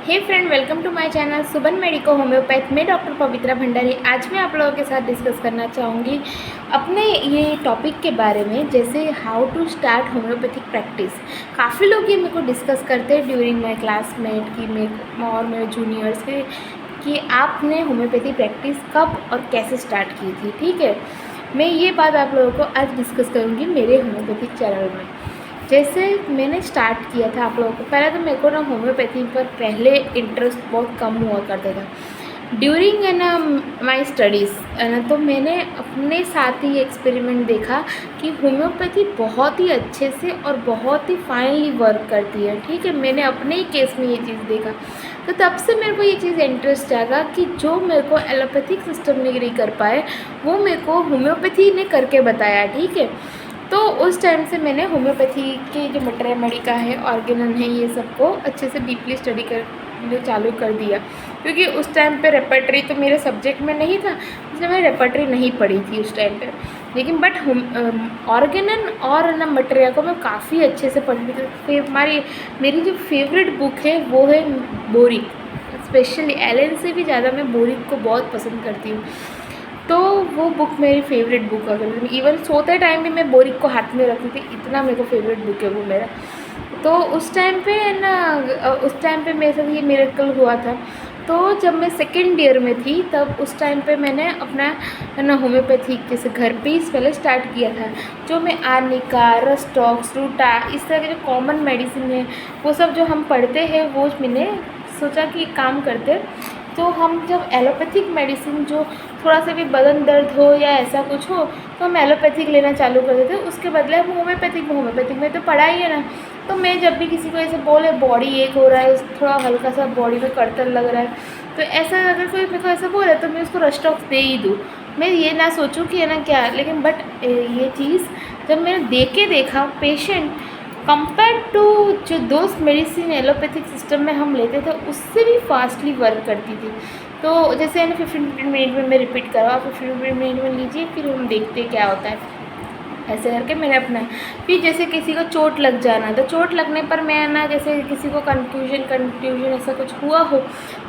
Hey friend, welcome to my channel Suban medico homoeopath में doctor Pavitra Bhandari. आज मैं आप लोगों के साथ डिस्कस करना चाहूँगी अपने ये टॉपिक के बारे में, जैसे how to start homeopathic practice. काफ़ी लोग ये मेरे को डिस्कस करते हैं ड्यूरिंग माय क्लासमेट की और मेरे जूनियर्स के कि आपने होम्योपैथी प्रैक्टिस कब और कैसे स्टार्ट की थी। ठीक है, मैं ये बात आप लोगों को आज डिस्कस करूँगी मेरे होम्योपैथिक चैनल में। जैसे मैंने स्टार्ट किया था आप लोगों को, पहले तो मेरे को ना होम्योपैथी पर पहले इंटरेस्ट बहुत कम हुआ करता था ड्यूरिंग ना माई स्टडीज़ ना। तो मैंने अपने साथ ही एक्सपेरिमेंट देखा कि होम्योपैथी बहुत ही अच्छे से और बहुत ही फाइनली वर्क करती है। ठीक है, मैंने अपने ही केस में ये चीज़ देखा, तो तब से मेरे को ये चीज़ इंटरेस्ट जागा कि जो मेरे को एलोपैथिक सिस्टम ने नहीं कर पाए वो मेरे को होम्योपैथी ने करके बताया। ठीक है, तो उस टाइम से मैंने होम्योपैथी के जो मटेरिया मेडिका है, ऑर्गेनन है, ये सबको अच्छे से डीपली स्टडी करने चालू कर दिया। क्योंकि उस टाइम पे रेपर्टरी तो मेरे सब्जेक्ट में नहीं था, इसलिए मैंने रेपर्टरी नहीं पढ़ी थी उस टाइम पे। लेकिन बट ऑर्गेनन और ना मटेरिया को मैं काफ़ी अच्छे से पढ़ी थी। मेरी जो फेवरेट बुक है वो है बोरिक। स्पेशली एलन से भी ज़्यादा मैं बोरिक को बहुत पसंद करती हूँ। तो वो बुक मेरी फेवरेट बुक है। इवन सोते टाइम भी मैं बोरिक को हाथ में रखती थी, इतना मेरे को फेवरेट बुक है वो मेरा। तो उस टाइम पे ना, उस टाइम पे मेरे साथ ये मिरेकल हुआ था। तो जब मैं सेकेंड ईयर में थी तब उस टाइम पे मैंने अपना ना होम्योपैथी जैसे घर पे ही पहले स्टार्ट किया था। जो मैं आर्निका, रस्टॉक्स, रूटा, इस तरह के जो कॉमन मेडिसिन है वो सब जो हम पढ़ते हैं, वो मैंने सोचा कि काम करते। तो हम जब एलोपैथिक मेडिसिन जो थोड़ा सा भी बदन दर्द हो या ऐसा कुछ हो तो हम एलोपैथिक लेना चालू कर देते, उसके बदले हम होम्योपैथिक में तो पढ़ा ही है ना। तो मैं जब भी किसी को ऐसे बोले बॉडी एक हो रहा है, थोड़ा हल्का सा बॉडी में कड़तल लग रहा है, तो ऐसा अगर कोई मेरे को ऐसा बोले तो मैं उसको रस्टॉक्स दे ही दूँ। मैं ये ना सोचूं कि है ना क्या, लेकिन बट ये चीज़ जब मैंने देखा पेशेंट कंपेयर टू जो दोस्त मेडिसिन एलोपैथिक सिस्टम में हम लेते थे उससे भी फास्टली वर्क करती थी। तो जैसे है ना 15 मिनट में मैं रिपीट करवा, 15 मिनट में लीजिए, फिर हम देखते क्या होता है। ऐसे करके मैंने अपना फिर जैसे किसी को चोट लग जाना, तो चोट लगने पर मैं ना जैसे किसी को कंफ्यूजन ऐसा कुछ हुआ हो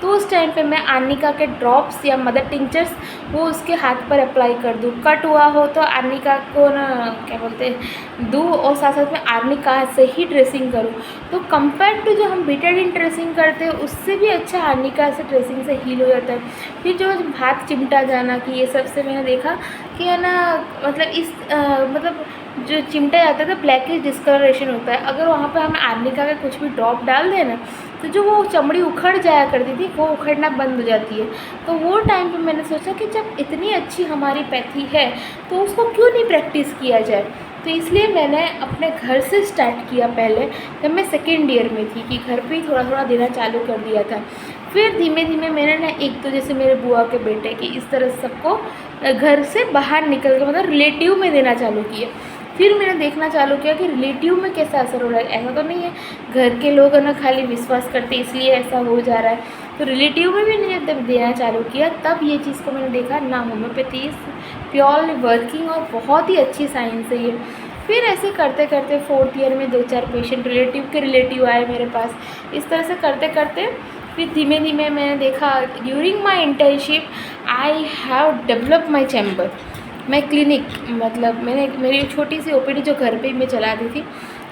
तो उस टाइम पे मैं आर्निका के ड्रॉप्स या मदर टिंचर्स वो उसके हाथ पर अप्लाई कर दूँ। कट हुआ हो तो आर्निका को ना क्या बोलते हैं दूँ, और साथ साथ में आर्निका से ही ड्रेसिंग करूँ। तो कंपेयर टू जो हम बीटाडीन ड्रेसिंग करते हैं उससे भी अच्छा आर्निका से ड्रेसिंग से हील हो जाता है। फिर जो हाथ चिमटा जाना कि ये सब से मैंने देखा कि है ना, मतलब जो चिमटा जाता है तो ब्लैकिश डिस्कलरेशन होता है। अगर वहाँ पे हम आर्निका का कुछ भी ड्रॉप डाल दें ना तो जो वो चमड़ी उखड़ जाया करती थी वो उखड़ना बंद हो जाती है। तो वो टाइम पे मैंने सोचा कि जब इतनी अच्छी हमारी पैथी है तो उसको क्यों नहीं प्रैक्टिस किया जाए। तो इसलिए मैंने अपने घर से स्टार्ट किया पहले, जब मैं सेकेंड ईयर में थी, कि घर पे ही थोड़ा थोड़ा देना चालू कर दिया था। फिर धीमे धीमे मैंने ना एक तो जैसे मेरे बुआ के बेटे की इस तरह सबको घर से बाहर निकल के मतलब रिलेटिव में देना चालू किया। फिर मैंने देखना चालू किया कि रिलेटिव में कैसा असर हो रहा है। ऐसा तो नहीं है घर के लोग है ना खाली विश्वास करते इसलिए ऐसा हो जा रहा है। तो रिलेटिव में भी मैंने जब देना चालू किया तब ये चीज़ को मैंने देखा ना, होम्योपैथी प्योरली वर्किंग और बहुत ही अच्छी साइंस है ये। फिर ऐसे करते करते फोर्थ ईयर में 2-4 पेशेंट रिलेटिव आए मेरे पास। इस तरह से करते करते फिर धीमे धीमे मैंने देखा during my internship I have develop my chamber, मैं क्लिनिक, मतलब मैंने मेरी छोटी सी ओपीडी जो घर पे ही मैं चलाती थी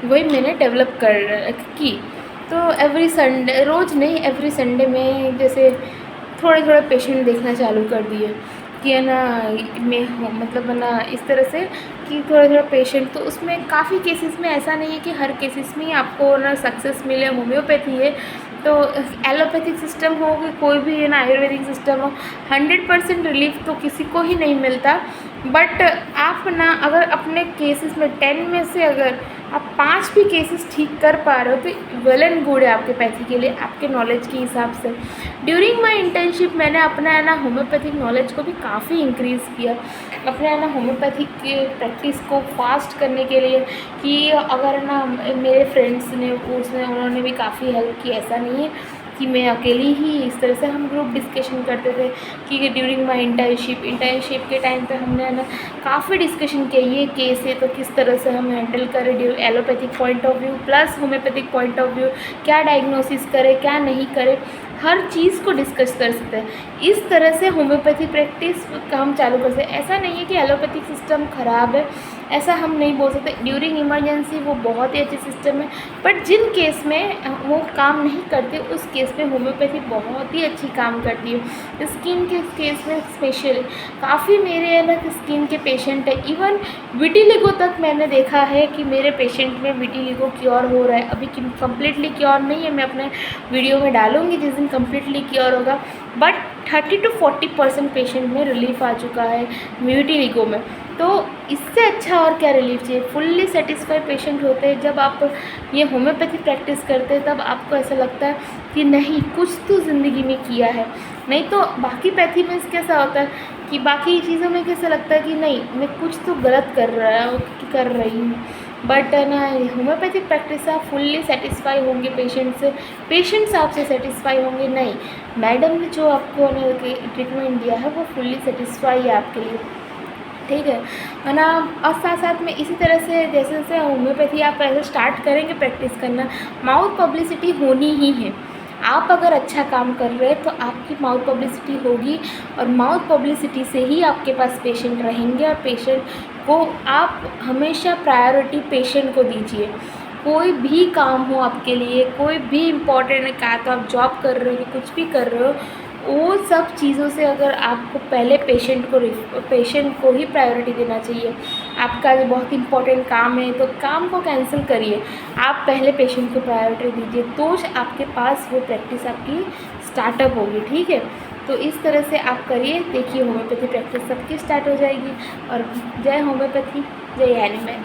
वही मैंने डेवलप की। तो एवरी संडे, रोज़ नहीं, एवरी संडे में जैसे थोड़े थोड़े पेशेंट देखना चालू कर दिए कि है ना मतलब है ना इस तरह से कि थोड़ा थोड़ा पेशेंट। तो उसमें काफ़ी केसेस में ऐसा नहीं है कि हर केसेस में ही आपको ना सक्सेस मिले। होम्योपैथी है तो एलोपैथिक सिस्टम हो कि कोई भी है ना आयुर्वेदिक सिस्टम हो, 100% रिलीफ तो किसी को ही नहीं मिलता। बट आप ना अगर अपने केसेस में 10 में से अगर आप 5 भी केसेस ठीक कर पा रहे हो तो वेल एंड गुड है आपके पैथी के लिए, आपके नॉलेज के हिसाब से। ड्यूरिंग माई इंटर्नशिप मैंने अपना है ना होम्योपैथिक नॉलेज को भी काफ़ी इंक्रीज़ किया, अपने है ना होम्योपैथिक के प्रैक्टिस को फास्ट करने के लिए। कि अगर ना मेरे फ्रेंड्स ने उन्होंने भी काफ़ी हेल्प की, ऐसा नहीं है कि मैं अकेली ही इस तरह से हम ग्रुप डिस्कशन करते थे कि ड्यूरिंग माई इंटर्नशिप के टाइम पे हमने ना काफ़ी डिस्कशन किया ये केस है तो किस तरह से हम हैंडल करें allopathic point of view plus homeopathic point of view, क्या डायग्नोसिस करें क्या नहीं करें, हर चीज़ को डिस्कस कर सकते हैं। इस तरह से होम्योपैथी प्रैक्टिस का हम चालू कर सकते हैं। ऐसा नहीं है कि एलोपैथिक सिस्टम ख़राब है, ऐसा हम नहीं बोल सकते। ड्यूरिंग इमरजेंसी वो बहुत ही अच्छी सिस्टम है, बट जिन केस में वो काम नहीं करते उस केस में होम्योपैथी बहुत ही अच्छी काम करती है। स्किन के केस में स्पेशल काफ़ी मेरे अलग स्किन के पेशेंट है, इवन विटिलिगो तक मैंने देखा है कि मेरे पेशेंट में विटिलिगो क्योर हो रहा है। अभी कम्प्लीटली क्योर नहीं है, मैं अपने वीडियो में डालूंगी जिस दिन कम्प्लीटली क्योर होगा, बट 30 to 40% पेशेंट में रिलीफ आ चुका है विटिलिगो में। तो इससे अच्छा और क्या रिलीफ चाहिए। फुल्ली सेटिस्फाइड पेशेंट होते हैं जब आप ये होम्योपैथी प्रैक्टिस करते हैं, तब आपको ऐसा लगता है कि नहीं कुछ तो ज़िंदगी में किया है। नहीं तो बाकी पैथी में कैसा होता है कि बाकी चीज़ों में कैसा लगता है कि नहीं मैं कुछ तो गलत कर रही हूँ, बट ना होम्योपैथिक प्रैक्टिस से आप फुल्ली सेटिस्फाई होंगे पेशेंट से, पेशेंट्स आपसे सेटिस्फाई होंगे। नहीं, मैडम ने जो आपको ट्रीटमेंट दिया है वो फुल्ली सेटिस्फाई है आपके लिए, ठीक है ना। और साथ साथ में इसी तरह से जैसे जैसे होम्योपैथी आप ऐसे स्टार्ट करेंगे प्रैक्टिस करना, माउथ पब्लिसिटी होनी ही है। आप अगर अच्छा काम कर रहे हैं तो आपकी माउथ पब्लिसिटी होगी, और माउथ पब्लिसिटी से ही आपके पास पेशेंट रहेंगे, और पेशेंट को आप हमेशा प्रायोरिटी पेशेंट को दीजिए। कोई भी काम हो आपके लिए, कोई भी इम्पोर्टेंट का, तो आप जॉब कर रहे हो कुछ भी कर रहे हो, वो सब चीज़ों से अगर आपको पहले पेशेंट को ही प्रायोरिटी देना चाहिए। आपका जो बहुत इंपॉर्टेंट काम है तो काम को कैंसिल करिए, आप पहले पेशेंट को प्रायोरिटी दीजिए, तो आपके पास वो प्रैक्टिस आपकी स्टार्टअप होगी, ठीक है। तो इस तरह से आप करिए, देखिए होम्योपैथी प्रैक्टिस सबकी स्टार्ट हो जाएगी। और जय होम्योपैथी, जय एनिमल।